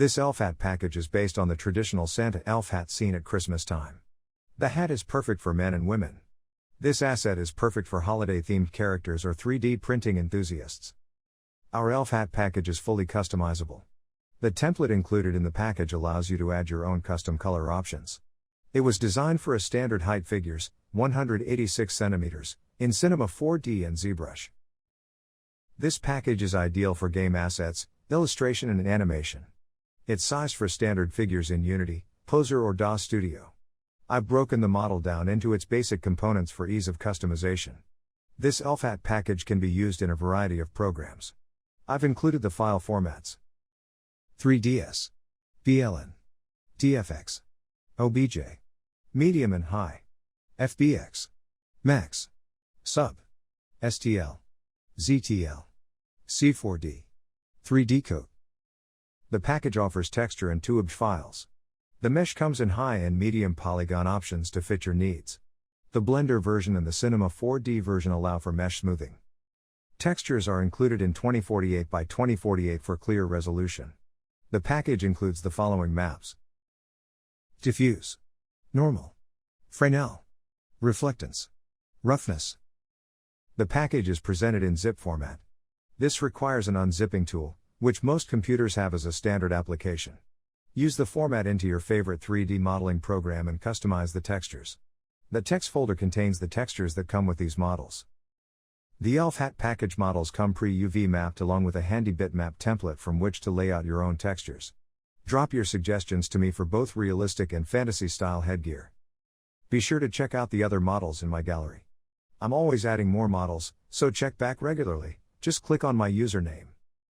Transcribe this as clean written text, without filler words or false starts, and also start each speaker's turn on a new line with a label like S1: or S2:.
S1: This elf hat package is based on the traditional Santa elf hat seen at Christmas time. The hat is perfect for men and women. This asset is perfect for holiday-themed characters or 3D printing enthusiasts. Our elf hat package is fully customizable. The template included in the package allows you to add your own custom color options. It was designed for a standard height figures, 186 cm, in Cinema 4D and Zbrush. This package is ideal for game assets, illustration and animation. It's sized for standard figures in Unity, Poser or Daz Studio. I've broken the model down into its basic components for ease of customization. This elf hat package can be used in a variety of programs. I've included the file formats: 3ds, BLN, DFX, OBJ, Medium and High, FBX, Max, Sub, STL, ZTL, C4D, 3D Code. The package offers texture and 2 files. The mesh comes in high and medium polygon options to fit your needs. The Blender version and the Cinema 4D version allow for mesh smoothing. Textures are included in 2048 by 2048 for clear resolution. The package includes the following maps: diffuse, normal, Fresnel, reflectance, roughness. The package is presented in zip format. This requires an unzipping tool, which most computers have as a standard application. Use the format into your favorite 3D modeling program and customize the textures. The text folder contains the textures that come with these models. The elf hat package models come pre-UV mapped along with a handy bitmap template from which to lay out your own textures. Drop your suggestions to me for both realistic and fantasy style headgear. Be sure to check out the other models in my gallery. I'm always adding more models, so check back regularly. Just click on my username.